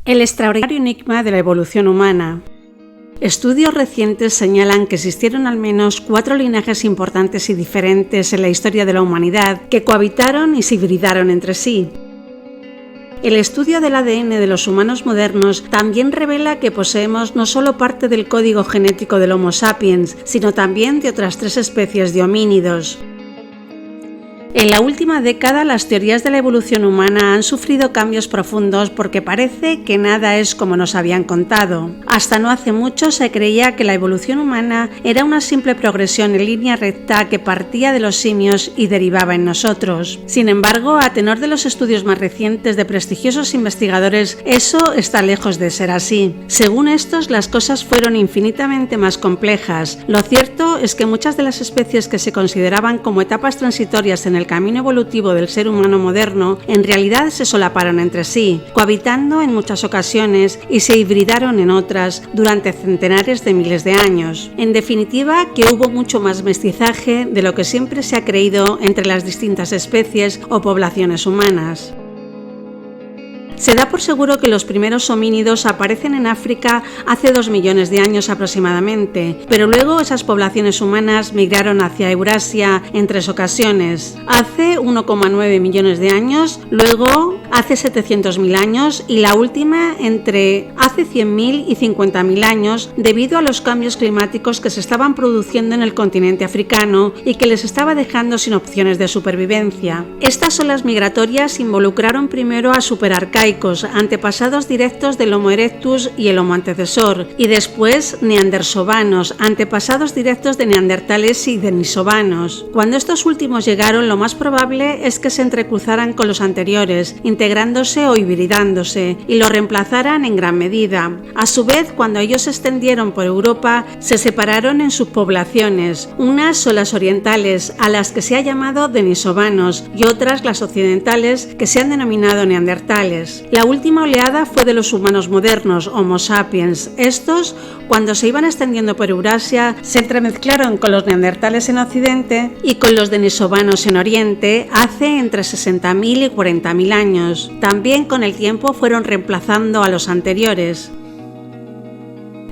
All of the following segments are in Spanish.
El extraordinario enigma de la evolución humana. Estudios recientes señalan que existieron al menos 4 linajes importantes y diferentes en la historia de la humanidad que cohabitaron y se hibridaron entre sí. El estudio del ADN de los humanos modernos también revela que poseemos no solo parte del código genético del Homo sapiens, sino también de otras 3 especies de homínidos. En la última década, las teorías de la evolución humana han sufrido cambios profundos porque parece que nada es como nos habían contado. Hasta no hace mucho se creía que la evolución humana era una simple progresión en línea recta que partía de los simios y derivaba en nosotros. Sin embargo, a tenor de los estudios más recientes de prestigiosos investigadores, eso está lejos de ser así. Según estos, las cosas fueron infinitamente más complejas. Lo cierto es que muchas de las especies que se consideraban como etapas transitorias en el camino evolutivo del ser humano moderno en realidad se solaparon entre sí, cohabitando en muchas ocasiones y se hibridaron en otras durante centenares de miles de años. En definitiva, que hubo mucho más mestizaje de lo que siempre se ha creído entre las distintas especies o poblaciones humanas. Se da por seguro que los primeros homínidos aparecen en África hace 2 millones de años aproximadamente, pero luego esas poblaciones humanas migraron hacia Eurasia en 3 ocasiones. Hace 1,9 millones de años, luego hace 700.000 años y la última entre hace 100.000 y 50.000 años debido a los cambios climáticos que se estaban produciendo en el continente africano y que les estaba dejando sin opciones de supervivencia. Estas olas migratorias involucraron primero a superarcaicos, antepasados directos del Homo erectus y el Homo antecesor, y después neandersovanos, antepasados directos de neandertales y denisovanos. Cuando estos últimos llegaron, lo más probable es que se entrecruzaran con los anteriores, integrándose o hibridándose, y lo reemplazaran en gran medida. A su vez, cuando ellos se extendieron por Europa, se separaron en subpoblaciones. Unas son las orientales, a las que se ha llamado denisovanos, y otras las occidentales, que se han denominado neandertales. La última oleada fue de los humanos modernos, Homo sapiens. Estos, cuando se iban extendiendo por Eurasia, se entremezclaron con los neandertales en Occidente y con los denisovanos en Oriente hace entre 60.000 y 40.000 años. También con el tiempo fueron reemplazando a los anteriores.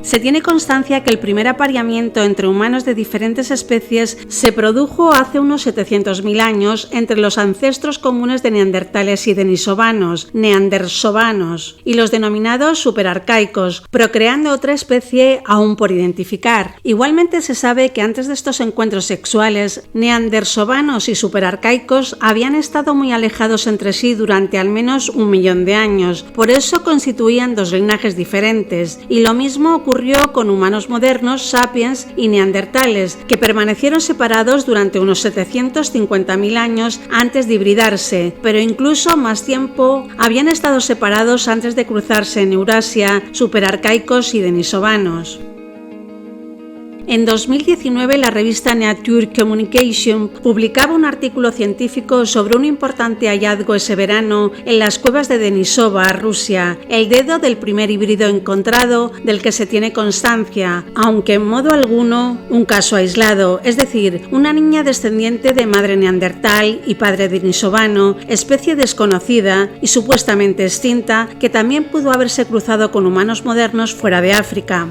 Se tiene constancia que el primer apareamiento entre humanos de diferentes especies se produjo hace unos 700.000 años entre los ancestros comunes de neandertales y denisovanos, neandersovanos, y los denominados superarcaicos, procreando otra especie aún por identificar. Igualmente se sabe que antes de estos encuentros sexuales, neandersovanos y superarcaicos habían estado muy alejados entre sí durante al menos 1 millón de años, por eso constituían 2 linajes diferentes, y lo mismo ocurrió con humanos modernos, sapiens y neandertales, que permanecieron separados durante unos 750.000 años antes de hibridarse, pero incluso más tiempo habían estado separados antes de cruzarse en Eurasia superarcaicos y denisovanos. En 2019, la revista Nature Communication publicaba un artículo científico sobre un importante hallazgo ese verano en las cuevas de Denisova, Rusia, el dedo del primer híbrido encontrado del que se tiene constancia, aunque en modo alguno un caso aislado, es decir, una niña descendiente de madre neandertal y padre denisovano, especie desconocida y supuestamente extinta, que también pudo haberse cruzado con humanos modernos fuera de África.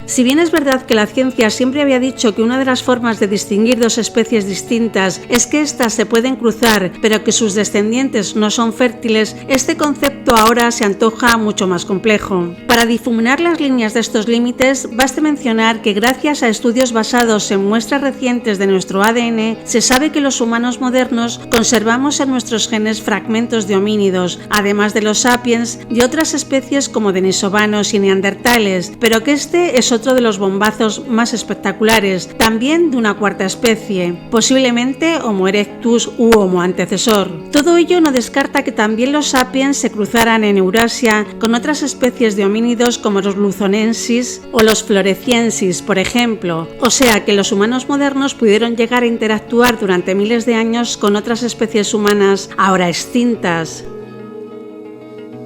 Si bien es verdad que la ciencia siempre había dicho que una de las formas de distinguir 2 especies distintas es que éstas se pueden cruzar, pero que sus descendientes no son fértiles, este concepto ahora se antoja mucho más complejo. Para difuminar las líneas de estos límites, baste mencionar que gracias a estudios basados en muestras recientes de nuestro ADN, se sabe que los humanos modernos conservamos en nuestros genes fragmentos de homínidos, además de los sapiens, de otras especies como denisovanos y neandertales, pero que este es otro de los bombazos más espectaculares, también de una 4ª especie, posiblemente Homo erectus u Homo antecesor. Todo ello no descarta que también los sapiens se cruzaran en Eurasia con otras especies de homínidos como los luzonensis o los floresiensis, por ejemplo, o sea que los humanos modernos pudieron llegar a interactuar durante miles de años con otras especies humanas ahora extintas.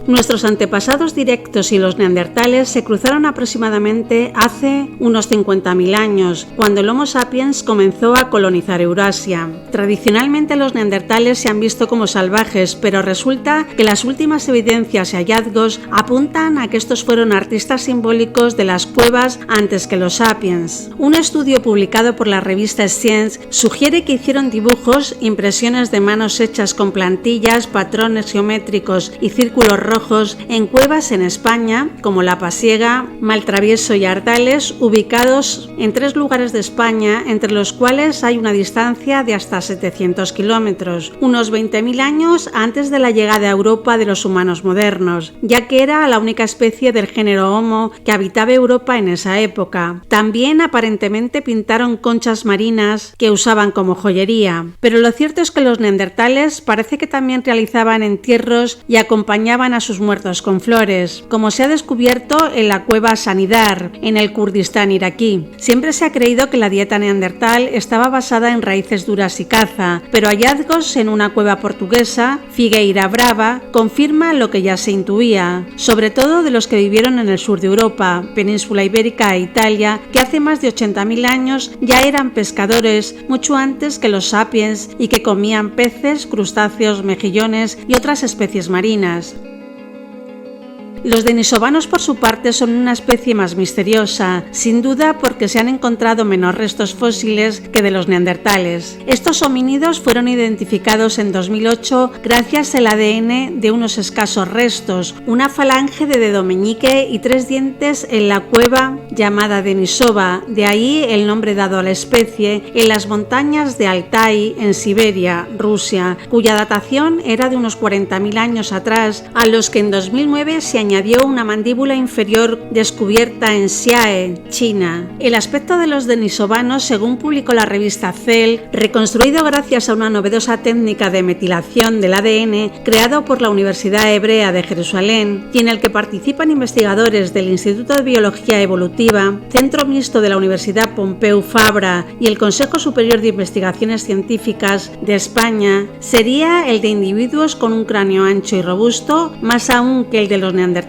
Nuestros antepasados directos y los neandertales se cruzaron aproximadamente hace unos 50.000 años, cuando el Homo sapiens comenzó a colonizar Eurasia. Tradicionalmente los neandertales se han visto como salvajes, pero resulta que las últimas evidencias y hallazgos apuntan a que estos fueron artistas simbólicos de las cuevas antes que los sapiens. Un estudio publicado por la revista Science sugiere que hicieron dibujos, impresiones de manos hechas con plantillas, patrones geométricos y círculos rojos en cuevas en España, como La Pasiega, Maltravieso y Ardales, ubicados en 3 lugares de España, entre los cuales hay una distancia de hasta 700 kilómetros, unos 20.000 años antes de la llegada a Europa de los humanos modernos, ya que era la única especie del género Homo que habitaba Europa en esa época. También aparentemente pintaron conchas marinas que usaban como joyería, pero lo cierto es que los neandertales parece que también realizaban entierros y acompañaban a sus muertos con flores, como se ha descubierto en la cueva Sanidar, en el Kurdistán iraquí. Siempre se ha creído que la dieta neandertal estaba basada en raíces duras y caza, pero hallazgos en una cueva portuguesa, Figueira Brava, confirma lo que ya se intuía, sobre todo de los que vivieron en el sur de Europa, península ibérica e Italia, que hace más de 80.000 años ya eran pescadores, mucho antes que los sapiens, y que comían peces, crustáceos, mejillones y otras especies marinas. Los denisovanos, por su parte, son una especie más misteriosa, sin duda porque se han encontrado menos restos fósiles que de los neandertales. Estos homínidos fueron identificados en 2008 gracias al ADN de unos escasos restos, una falange de dedo meñique y 3 dientes en la cueva llamada Denisova, de ahí el nombre dado a la especie, en las montañas de Altai, en Siberia, Rusia, cuya datación era de unos 40.000 años atrás, a los que en 2009 se añadió una mandíbula inferior descubierta en Xiahe, China. El aspecto de los denisovanos, según publicó la revista Cell, reconstruido gracias a una novedosa técnica de metilación del ADN creado por la Universidad Hebrea de Jerusalén y en el que participan investigadores del Instituto de Biología Evolutiva, Centro Mixto de la Universidad Pompeu Fabra y el Consejo Superior de Investigaciones Científicas de España, sería el de individuos con un cráneo ancho y robusto, más aún que el de los neandertales,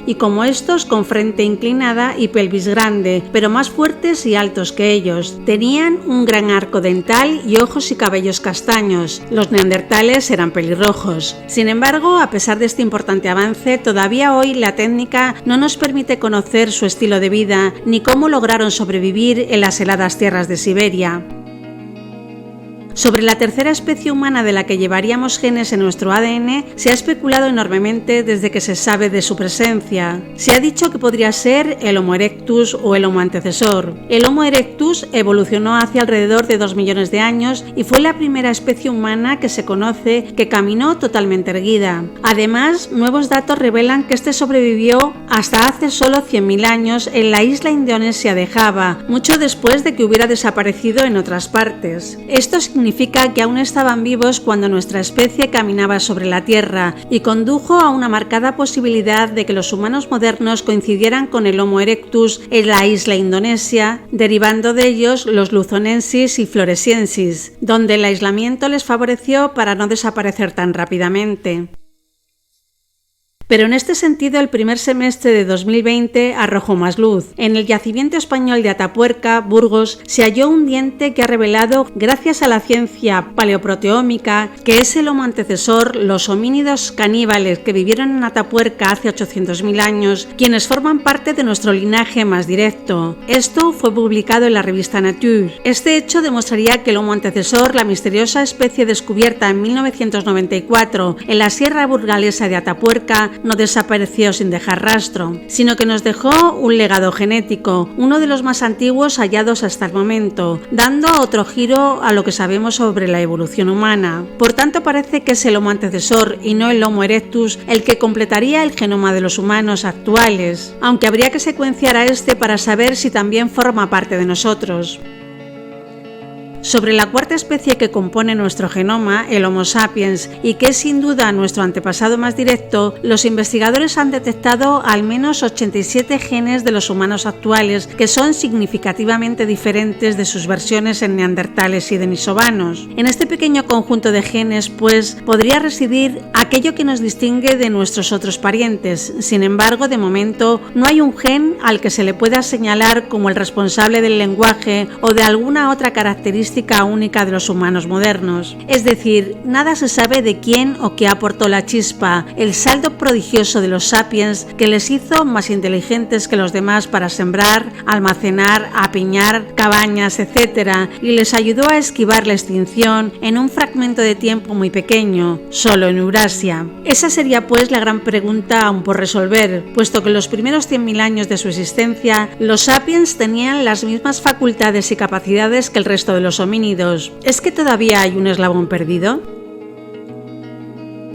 y como estos con frente inclinada y pelvis grande, pero más fuertes y altos que ellos. Tenían un gran arco dental y ojos y cabellos castaños. Los neandertales eran pelirrojos. Sin embargo, a pesar de este importante avance, todavía hoy la técnica no nos permite conocer su estilo de vida ni cómo lograron sobrevivir en las heladas tierras de Siberia. Sobre la tercera especie humana de la que llevaríamos genes en nuestro ADN se ha especulado enormemente desde que se sabe de su presencia. Se ha dicho que podría ser el Homo erectus o el Homo antecesor. El Homo erectus evolucionó hace alrededor de 2 millones de años y fue la primera especie humana que se conoce que caminó totalmente erguida. Además, nuevos datos revelan que este sobrevivió hasta hace solo 100.000 años en la isla indonesia de Java, mucho después de que hubiera desaparecido en otras partes. Esto significa que aún estaban vivos cuando nuestra especie caminaba sobre la Tierra y condujo a una marcada posibilidad de que los humanos modernos coincidieran con el Homo erectus en la isla indonesia, derivando de ellos los luzonensis y floresiensis, donde el aislamiento les favoreció para no desaparecer tan rápidamente. Pero en este sentido el primer semestre de 2020 arrojó más luz. En el yacimiento español de Atapuerca, Burgos, se halló un diente que ha revelado, gracias a la ciencia paleoproteómica, que es el Homo antecesor, los homínidos caníbales que vivieron en Atapuerca hace 800.000 años, quienes forman parte de nuestro linaje más directo. Esto fue publicado en la revista Nature. Este hecho demostraría que el Homo antecesor, la misteriosa especie descubierta en 1994 en la Sierra Burgalesa de Atapuerca, no desapareció sin dejar rastro, sino que nos dejó un legado genético, uno de los más antiguos hallados hasta el momento, dando otro giro a lo que sabemos sobre la evolución humana. Por tanto, parece que es el Homo antecesor y no el Homo erectus el que completaría el genoma de los humanos actuales, aunque habría que secuenciar a este para saber si también forma parte de nosotros. Sobre la cuarta especie que compone nuestro genoma, el Homo sapiens, y que es sin duda nuestro antepasado más directo, los investigadores han detectado al menos 87 genes de los humanos actuales que son significativamente diferentes de sus versiones en neandertales y denisovanos. En este pequeño conjunto de genes, pues, podría residir aquello que nos distingue de nuestros otros parientes. Sin embargo, de momento, no hay un gen al que se le pueda señalar como el responsable del lenguaje o de alguna otra característica única de los humanos modernos. Es decir, nada se sabe de quién o qué aportó la chispa, el saldo prodigioso de los sapiens que les hizo más inteligentes que los demás para sembrar, almacenar, apiñar cabañas, etc., y les ayudó a esquivar la extinción en un fragmento de tiempo muy pequeño, solo en Eurasia. Esa sería pues la gran pregunta aún por resolver, puesto que en los primeros 100.000 años de su existencia, los sapiens tenían las mismas facultades y capacidades que el resto de los homínidos. ¿Es que todavía hay un eslabón perdido?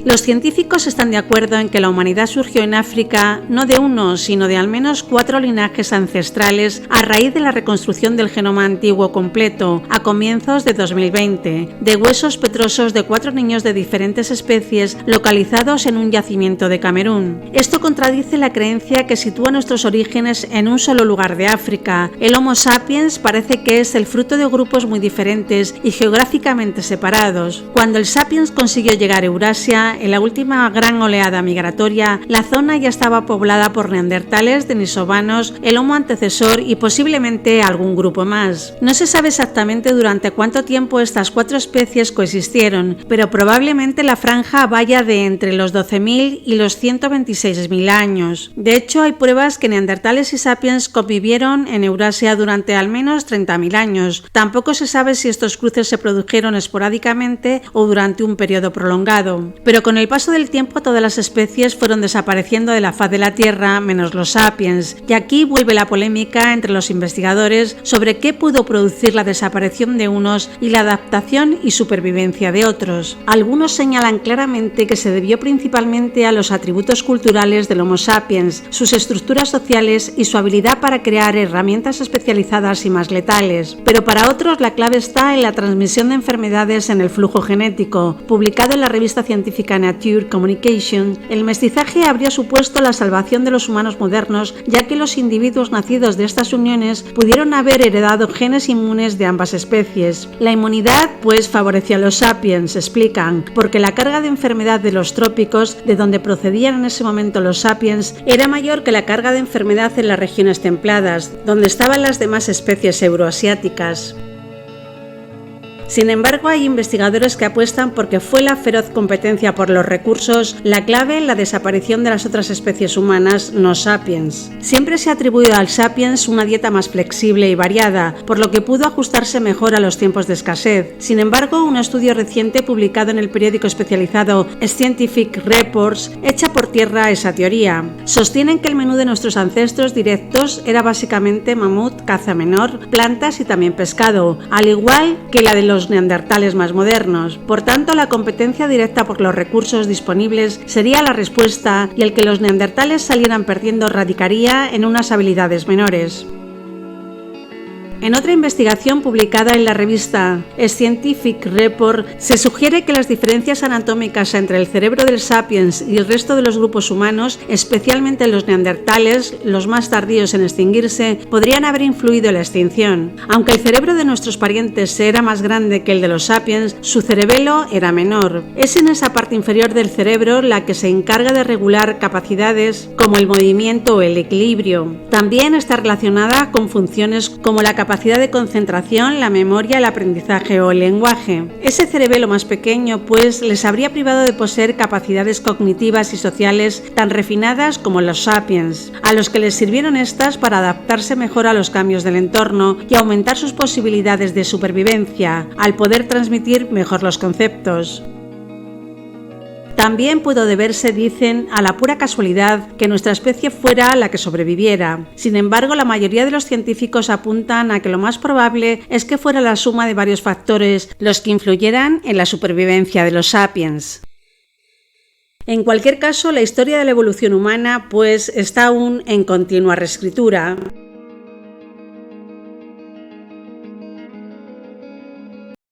Los científicos están de acuerdo en que la humanidad surgió en África no de uno, sino de al menos 4 linajes ancestrales a raíz de la reconstrucción del genoma antiguo completo a comienzos de 2020, de huesos petrosos de 4 niños de diferentes especies localizados en un yacimiento de Camerún. Esto contradice la creencia que sitúa nuestros orígenes en un solo lugar de África. El Homo sapiens parece que es el fruto de grupos muy diferentes y geográficamente separados. Cuando el sapiens consiguió llegar a Eurasia, en la última gran oleada migratoria, la zona ya estaba poblada por neandertales, denisovanos, el Homo antecesor y posiblemente algún grupo más. No se sabe exactamente durante cuánto tiempo estas 4 especies coexistieron, pero probablemente la franja vaya de entre los 12.000 y los 126.000 años. De hecho, hay pruebas que neandertales y sapiens convivieron en Eurasia durante al menos 30.000 años. Tampoco se sabe si estos cruces se produjeron esporádicamente o durante un periodo prolongado. Pero con el paso del tiempo todas las especies fueron desapareciendo de la faz de la Tierra menos los sapiens, y aquí vuelve la polémica entre los investigadores sobre qué pudo producir la desaparición de unos y la adaptación y supervivencia de otros. Algunos señalan claramente que se debió principalmente a los atributos culturales del Homo sapiens, sus estructuras sociales y su habilidad para crear herramientas especializadas y más letales. Pero para otros la clave está en la transmisión de enfermedades en el flujo genético. Publicado en la revista científica Nature Communication, el mestizaje habría supuesto la salvación de los humanos modernos, ya que los individuos nacidos de estas uniones pudieron haber heredado genes inmunes de ambas especies. La inmunidad, pues, favoreció a los sapiens, explican, porque la carga de enfermedad de los trópicos, de donde procedían en ese momento los sapiens, era mayor que la carga de enfermedad en las regiones templadas, donde estaban las demás especies euroasiáticas. Sin embargo, hay investigadores que apuestan porque fue la feroz competencia por los recursos la clave en la desaparición de las otras especies humanas no sapiens. Siempre se ha atribuido al sapiens una dieta más flexible y variada, por lo que pudo ajustarse mejor a los tiempos de escasez. Sin embargo, un estudio reciente publicado en el periódico especializado Scientific Reports echa por tierra esa teoría. Sostienen que el menú de nuestros ancestros directos era básicamente mamut, caza menor, plantas y también pescado, al igual que la de los neandertales más modernos. Por tanto, la competencia directa por los recursos disponibles sería la respuesta, y el que los neandertales salieran perdiendo radicaría en unas habilidades menores. En otra investigación publicada en la revista Scientific Report, se sugiere que las diferencias anatómicas entre el cerebro del sapiens y el resto de los grupos humanos, especialmente los neandertales, los más tardíos en extinguirse, podrían haber influido en la extinción. Aunque el cerebro de nuestros parientes era más grande que el de los sapiens, su cerebelo era menor. Es en esa parte inferior del cerebro la que se encarga de regular capacidades como el movimiento o el equilibrio. También está relacionada con funciones como la capacidad de concentración, la memoria, el aprendizaje o el lenguaje. Ese cerebelo más pequeño, pues, les habría privado de poseer capacidades cognitivas y sociales tan refinadas como los sapiens, a los que les sirvieron estas para adaptarse mejor a los cambios del entorno y aumentar sus posibilidades de supervivencia, al poder transmitir mejor los conceptos. También pudo deberse, dicen, a la pura casualidad que nuestra especie fuera la que sobreviviera. Sin embargo, la mayoría de los científicos apuntan a que lo más probable es que fuera la suma de varios factores los que influyeran en la supervivencia de los sapiens. En cualquier caso, la historia de la evolución humana, pues, está aún en continua reescritura.